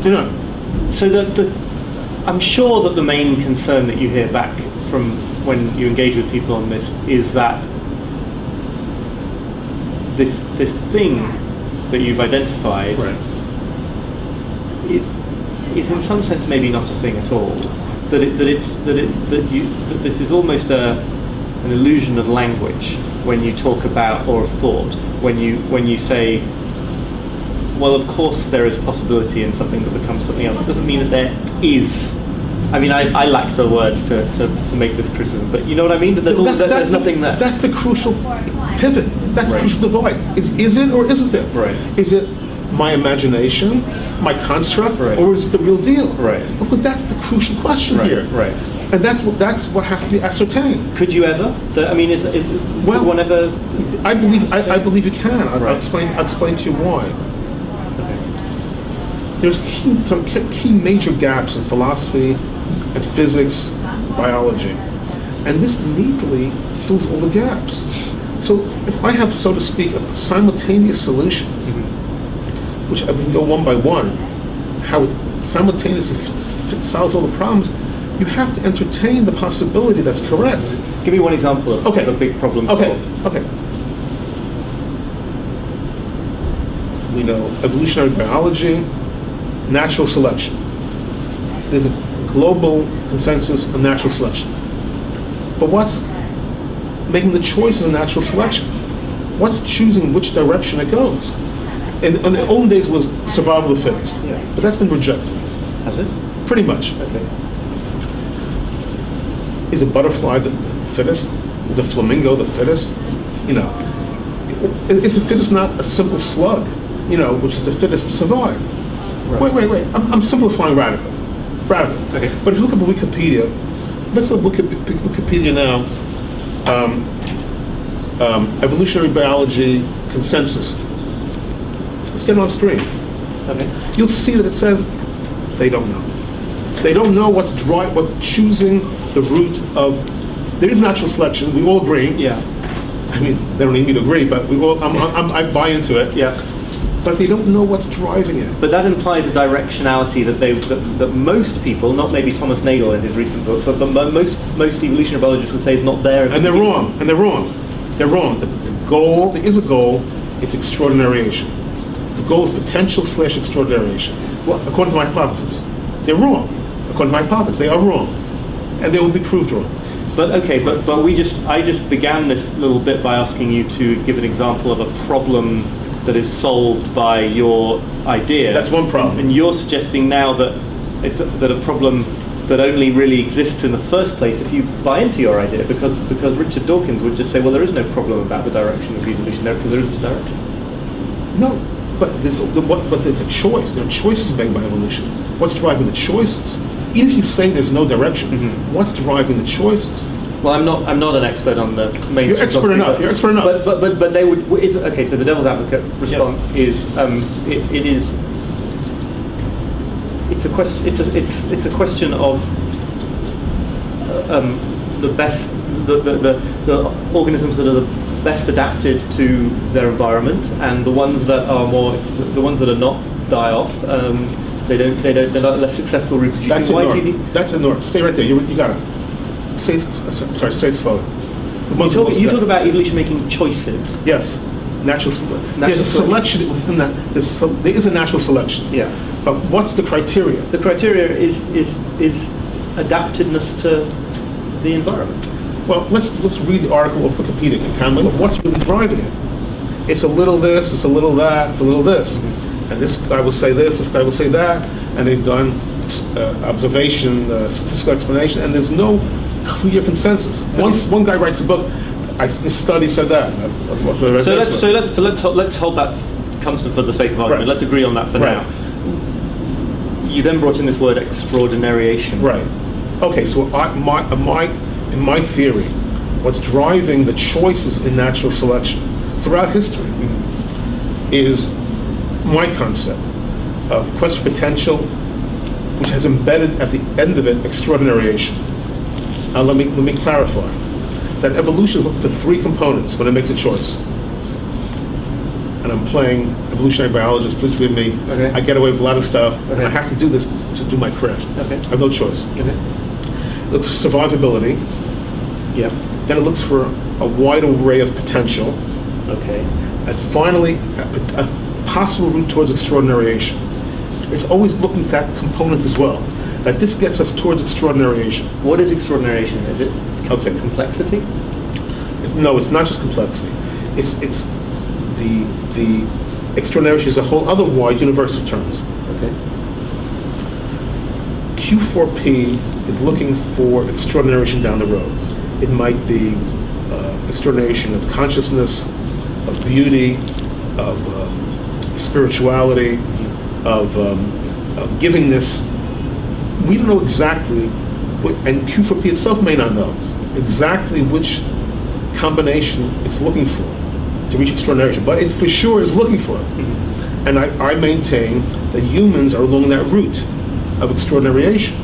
So I'm sure that the main concern that you hear back from when you engage with people on this is that this thing that you've identified is in some sense maybe not a thing at all. That this is almost an illusion of language when you talk about, or of thought, when you say, well, of course there is possibility in something that becomes something else. It doesn't mean that there is. I mean, I lack the words to make this criticism, but you know what I mean? That there's nothing there. That's the crucial pivot. That's the crucial divide. Is it or isn't it? Right. Is it my imagination, my construct, or is it the real deal? Right. Because that's the crucial question here. Right. And that's what has to be ascertained. Could you ever? Could one ever? I believe you can. I'll explain to you why. There's some key major gaps in philosophy and physics, biology, and this neatly fills all the gaps. So if I have, so to speak, a simultaneous solution, which I can go one by one, how it simultaneously solves all the problems, you have to entertain the possibility that's correct. Give me one example of a big problem solved. Okay. We know evolutionary biology, natural selection. There's a global consensus on natural selection. But what's making the choices of natural selection? What's choosing which direction it goes? In the olden days, it was survival of the fittest, but that's been rejected. Has it? Pretty much. Okay. Is a butterfly the fittest? Is a flamingo the fittest? Is the fittest not a simple slug, which is the fittest to survive? Right. Wait. I'm simplifying radically. Okay. But if you look at Wikipedia, let's look at Wikipedia now. Evolutionary biology consensus. Let's get it on screen. Okay. You'll see that it says they don't know. They don't know what's choosing the route of. There is natural selection. We all agree. Yeah. I mean, they don't need me to agree, but I buy into it. Yeah. But they don't know what's driving it. But that implies a directionality that most people, not maybe Thomas Nagel in his recent book, but most evolutionary biologists would say is not there. And they're wrong. They're wrong. The goal, there is a goal. It's extraordinariation. The goal is potential/extraordinariation. Well, according to my hypothesis, they're wrong. According to my hypothesis, they are wrong, and they will be proved wrong. But I just began this little bit by asking you to give an example of a problem that is solved by your idea. That's one problem. And you're suggesting now that it's a problem that only really exists in the first place if you buy into your idea, because Richard Dawkins would just say, well, there is no problem about the direction of evolution there because there isn't a direction. No, but there's a choice. There are choices made by evolution. What's driving the choices? Even if you say there's no direction, what's driving the choices? Well, I'm not an expert on the main. You're expert enough. But they would. Okay, so the devil's advocate response is it's a question. It's a question of the organisms that are the best adapted to their environment, and the ones that are not die off. They're not less successful reproducing. That's enormous. Stay right there. You got it. Say it slowly. You talk about evolution making choices. Yes, natural selection. There's a selection within that. There is a natural selection. Yeah. But what's the criteria? The criteria is adaptedness to the environment. Well, let's read the article of Wikipedia. What's really driving it? It's a little this, it's a little that, it's a little this. And this guy will say this will say that, and they've done observation, statistical explanation, and there's no clear consensus. Okay. One guy writes a book, this study said that. So let's hold that constant for the sake of argument. Right. Let's agree on that for now. You then brought in this word extraordinariation. Right. Okay, so in my theory, what's driving the choices in natural selection throughout history is my concept of quest for potential, which has embedded at the end of it extraordinariation. Let me clarify that evolution is looking for three components when it makes a choice. and I'm playing evolutionary biologist, please forgive me. Okay. I get away with a lot of stuff, and Okay. I have to do this to do my craft. Okay. I have no choice. Okay. It looks for survivability, Yep. then it looks for a wide array of potential, Okay. and finally, a possible route towards extraordinariation. It's always looking at that component as well, that this gets us towards extraordinariation. What is extraordinariation? Is it Okay. complexity? No, it's not just complexity. It's the extraordinariation is a whole other wide universe of terms. Okay. Q4P is looking for extraordinariation down the road. It might be extraordinariation of consciousness, of beauty, of spirituality, of givingness. We don't know exactly, and Q4P itself may not know exactly which combination it's looking for to reach extraordinariation, but it for sure is looking for it. Mm-hmm. And I maintain that humans are along that route of extraordinariation.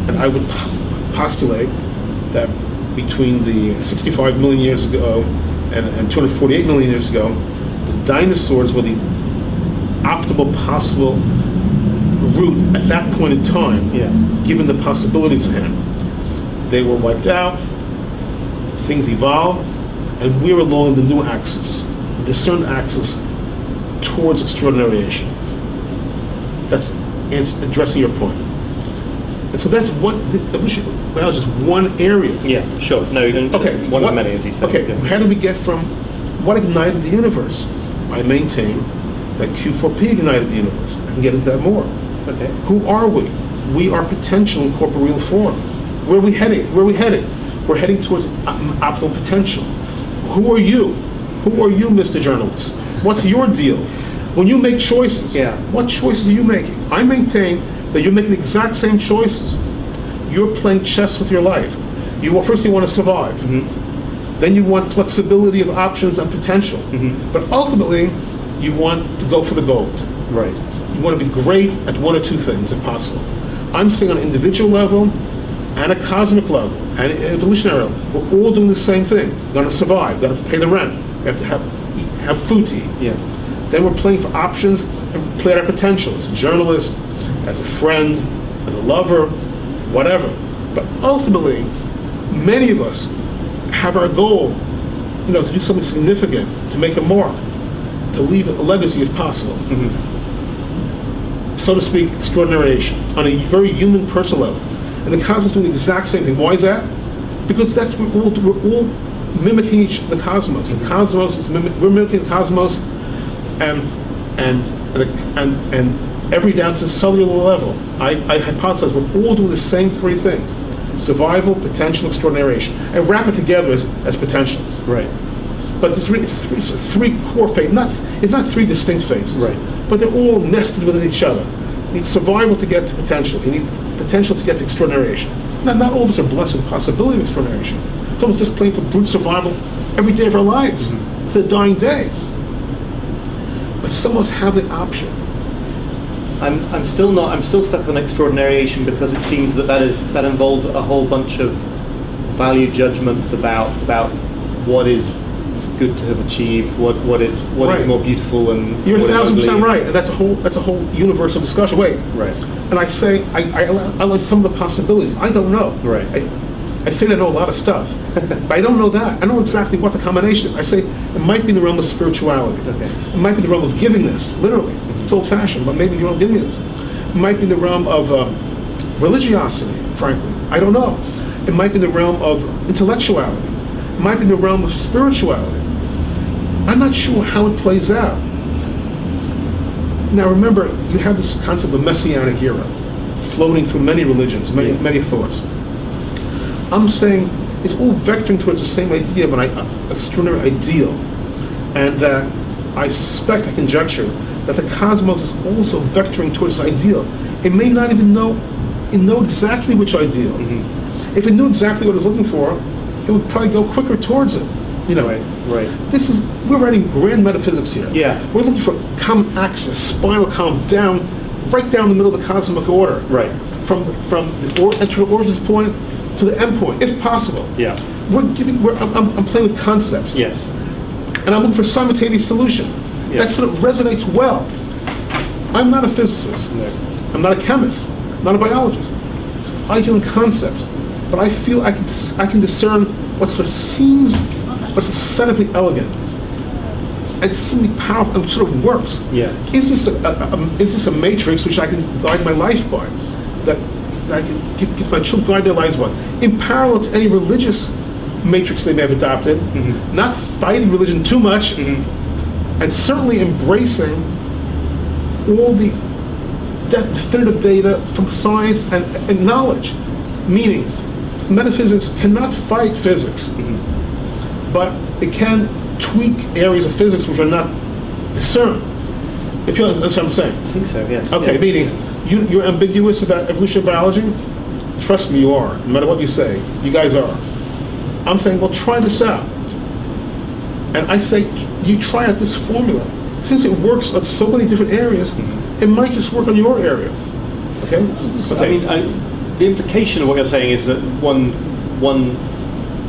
And I would postulate that between the 65 million years ago and 248 million years ago, the dinosaurs were the optimal possible route at that point in time, Yeah. given the possibilities at hand. They were wiped out, things evolved, and we're along the new axis, the discerned axis towards extraordinariation. That's addressing your point. And so that's what the evolution, well, just one area. Yeah, sure. No, Okay. one of many, as you said. Okay, Yeah. how do we get from what ignited the universe? I maintain that Q4P ignited the universe. I can get into that more. Okay. Who are we? We are potential in corporeal form. Where are we heading? Where are we headed? We're heading towards optimal potential. Who are you? Who are you, Mr. Journalist? What's your deal? When you make choices, Yeah. what choices are you making? I maintain that you're making the exact same choices. You're playing chess with your life. First you want to survive. Mm-hmm. Then you want flexibility of options and potential. Mm-hmm. But ultimately, you want to go for the gold. Right. You want to be great at one or two things, if possible. I'm saying on an individual level and a cosmic level and an evolutionary level, we're all doing the same thing. We're going to survive. We're going to have to pay the rent. We have to have food to eat. Yeah. Then we're playing for options and play at our potential as a journalist, as a friend, as a lover, whatever. But ultimately, many of us have our goal, to do something significant, to make a mark, to leave a legacy if possible. Mm-hmm. So to speak, extraordinariation on a very human, personal level. And the cosmos doing the exact same thing. Why is that? Because we're all mimicking the cosmos. The cosmos is we're mimicking the cosmos, and every down to the cellular level. I hypothesize we're all doing the same three things: survival, potential, extraordinariation, and wrap it together as potential. Right. But it's three core phases. It's not three distinct phases. Right. But they're all nested within each other. You need survival to get to potential. You need potential to get to extraordinariation. Now, not all of us are blessed with the possibility of extraordinariation. Some of us just playing for brute survival every day of our lives, to the dying day. But some of us have the option. I'm still stuck on extraordinariation because it seems that involves a whole bunch of value judgments about what is good to have achieved, what is Right. more beautiful, and You're what is 1,000% ugly. right, and that's a whole universal discussion. Wait, Right. and I say I allow some of the possibilities. I don't know. Right. I say that I know a lot of stuff, but I don't know that. I don't know exactly what the combination is. I say it might be in the realm of spirituality. Okay. It might be in the realm of givingness, literally. It's old-fashioned, but maybe in the realm of givingness. It might be in the realm of religiosity, frankly. I don't know. It might be in the realm of intellectuality. It might be in the realm of spirituality. I'm not sure how it plays out. Now remember, you have this concept of messianic era floating through many religions, many thoughts. I'm saying it's all vectoring towards the same idea of an extraordinary ideal, and that I suspect, I conjecture, that the cosmos is also vectoring towards this ideal. It may not even know exactly which ideal. Mm-hmm. If it knew exactly what it was looking for, it would probably go quicker towards it. Right. We're writing grand metaphysics here. Yeah. We're looking for common axis, spinal column, right down the middle of the cosmic order. Right. From the origins point to the end point, if possible. Yeah. I'm playing with concepts. Yes. And I'm looking for simultaneous solution. Yeah. Yeah. That sort of resonates well. I'm not a physicist. No. I'm not a chemist. Not a biologist. I deal in concepts, but I feel I can discern what sort of seems, what's aesthetically elegant, and seemingly powerful, and sort of works. Yeah. Is this a matrix which I can guide my life by? That I can give my children guide their lives by, in parallel to any religious matrix they may have adopted, not fighting religion too much, and certainly embracing all the definitive data from science and knowledge. Meaning, metaphysics cannot fight physics, but it can tweak areas of physics which are not discerned. If you understand what I'm saying? I think so, yes. Okay, Yeah. meaning you're ambiguous about evolutionary biology? Trust me, you are. No matter what you say, you guys are. I'm saying, well, try this out. And I say, you try out this formula. Since it works on so many different areas, it might just work on your area. Okay? Okay. I mean, the implication of what you're saying is that one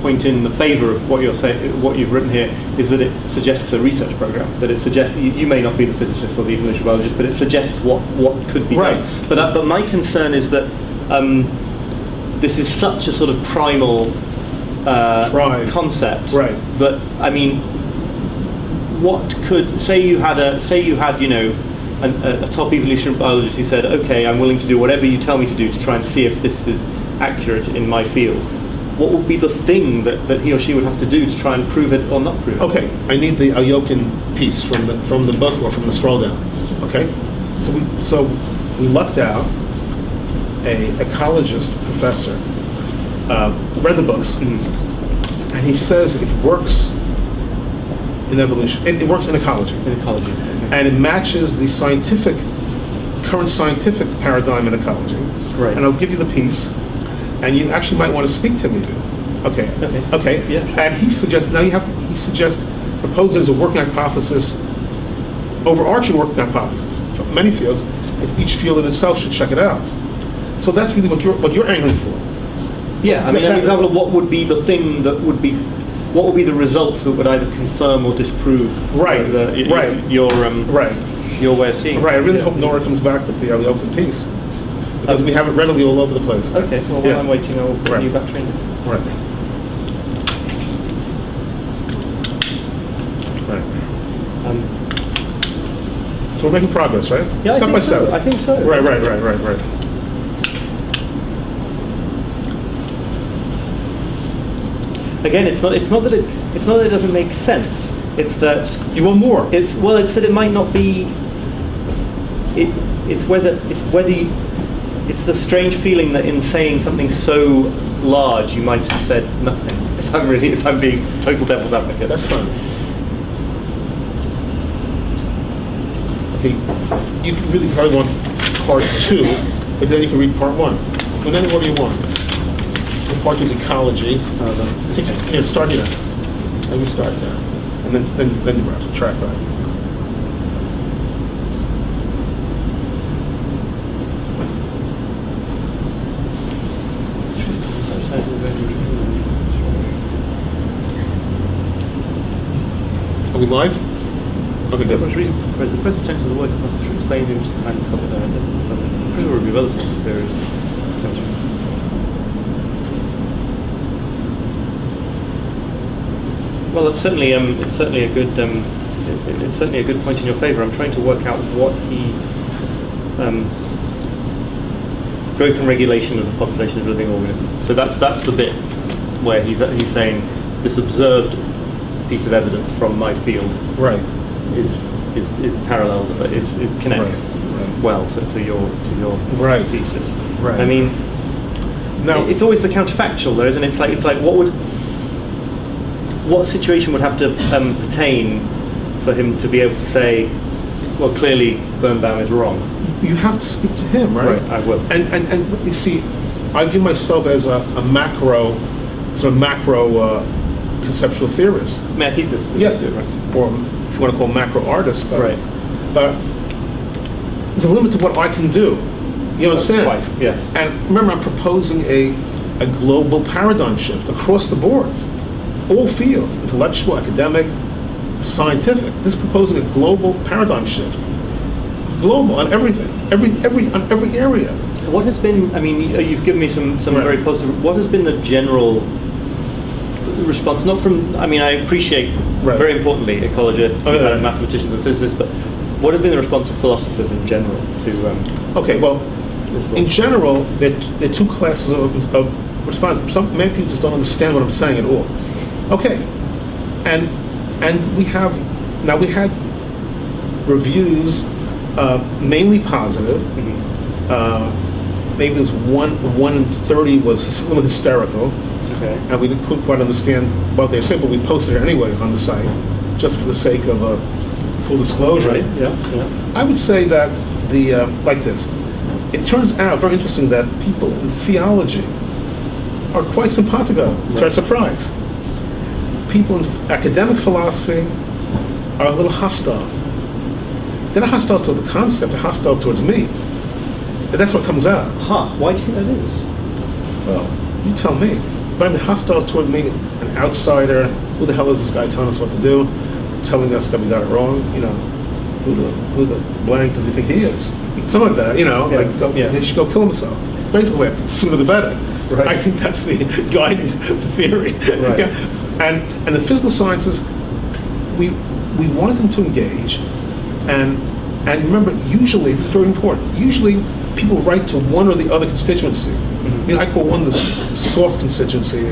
point in the favour of what you're saying, what you've written here, is that it suggests a research program. That it suggests you may not be the physicist or the evolutionary biologist, but it suggests what could be done. But my concern is that this is such a sort of primal concept. Right. That, I mean, what could say you had a top evolutionary biologist who said, okay, I'm willing to do whatever you tell me to do to try and see if this is accurate in my field. What would be the thing that he or she would have to do to try and prove it or not prove it? Okay, I need the Ayokin piece from the book or from the scroll down. Okay, so we lucked out a ecologist professor, read the books, and he says it works in evolution. It works in ecology. In ecology. Okay. And it matches the current scientific paradigm in ecology. Right. And I'll give you the piece, and you actually might want to speak to me. Okay. Yeah. And he suggests proposes a working hypothesis, overarching working hypothesis for many fields. If each field in itself should check it out. So that's really what you're angling for. Yeah. I mean, an example of what would be the thing that would be. What would be the results that would either confirm or disprove your way of seeing it? Right, I really hope Nora comes back with the open piece, because we have it readily all over the place. Okay, well, while I'm waiting, I'll bring you back to it. Right. So we're making progress, right? Yeah, step by step. I think so. Right. Again, it's not that it doesn't make sense. It's that you want more. It's that it might not be. It's the strange feeling that in saying something so large, you might have said nothing. If I'm being total devil's advocate. That's fine. Okay, you really probably want part 2, but then you can read part 1. But then what do you want? Part 2 is ecology. Here, start here. Let me start there, and then you track back. Are we live? Okay, good. Much reason because the present potential of the work hypothesis explains which is kind of covered there. Presumably with other scientific theories. Well, it's certainly a good it's certainly a good point in your favour. I'm trying to work out what he growth and regulation of the population of living organisms. So that's the bit where he's saying this observed piece of evidence from my field is parallel, it connects well to your thesis. Right. I mean, now it's always the counterfactual, though, isn't it? It's like what situation would have to pertain for him to be able to say, well, clearly Birnbaum is wrong? You have to speak to him, right? Right, I will. And you see, I view myself as a macro conceptual theorist. May I keep this? Yeah. Or if you want to call macro artist. But there's a limit to what I can do. You understand? Quite, yes. And remember, I'm proposing a global paradigm shift across the board. All fields, intellectual, academic, scientific. This is proposing a global paradigm shift. Global on everything, on every area. What has been, I mean, you've given me some Right. very positive, what has been the general response? Not from, I mean, I appreciate, Right. very importantly, ecologists, mathematicians and physicists, but what has been the response of philosophers in general to Okay, well, this book? in general, there are two classes of response. Many people just don't understand what I'm saying at all. Okay, and we had reviews mainly positive. Maybe there's one in 30 was a little hysterical, Okay. and we couldn't quite understand what they said, but we posted it anyway on the site, just for the sake of full disclosure. Right, yeah. I would say that like this. It turns out very interesting that people in theology are quite simpatico, to our surprise. People in academic philosophy are a little hostile. They're not hostile toward the concept, they're hostile towards me. And that's what comes out. Huh, why do you think that is? Well, you tell me. But I mean, hostile toward me, an outsider. Who the hell is this guy telling us what to do? Telling us that we got it wrong? You know, who the blank does he think he is? Something like that, you know, he should go kill himself. Basically, sooner the better. Right. I think that's the guiding theory. Right. Yeah. And the physical sciences, we want them to engage, and remember, usually, it's very important, usually people write to one or the other constituency. I mean, I call one the soft constituency,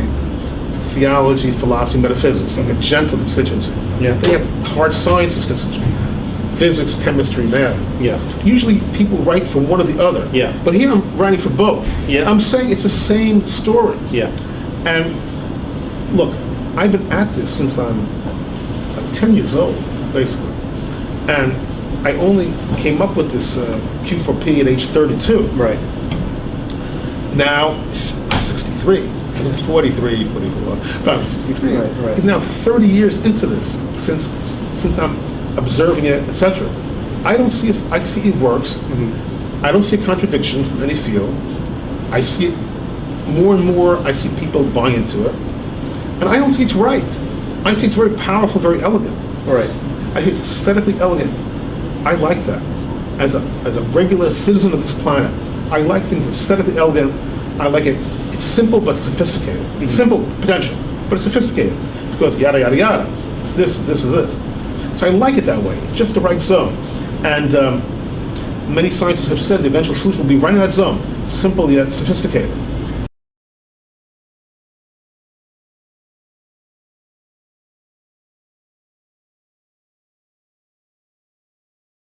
theology, philosophy, metaphysics, like a gentle constituency. Yeah. Then you have hard sciences constituency, physics, chemistry, math. Yeah. Usually people write for one or the other. Yeah. But here I'm writing for both. Yeah. I'm saying it's the same story. Yeah. And look, I've been at this since I'm 10 years old, basically. And I only came up with this Q4P at age 32. Right. Now, I'm 63. I'm 43, 44, but I'm 63. Right. It's now 30 years into this, since I'm observing it, etc. I see it works. I don't see a contradiction from any field. I see it more and more. I see people buying into it, and I don't see it's right. I see it's very powerful, very elegant. All right. I think it's aesthetically elegant. I like that. As a regular citizen of this planet, I like things aesthetically elegant. I like it. It's simple but sophisticated. It's simple, potential, but it's sophisticated because yada yada yada. It's this, this is this. So I like it that way. It's just the right zone. And many scientists have said the eventual solution will be right in that zone, simple yet sophisticated.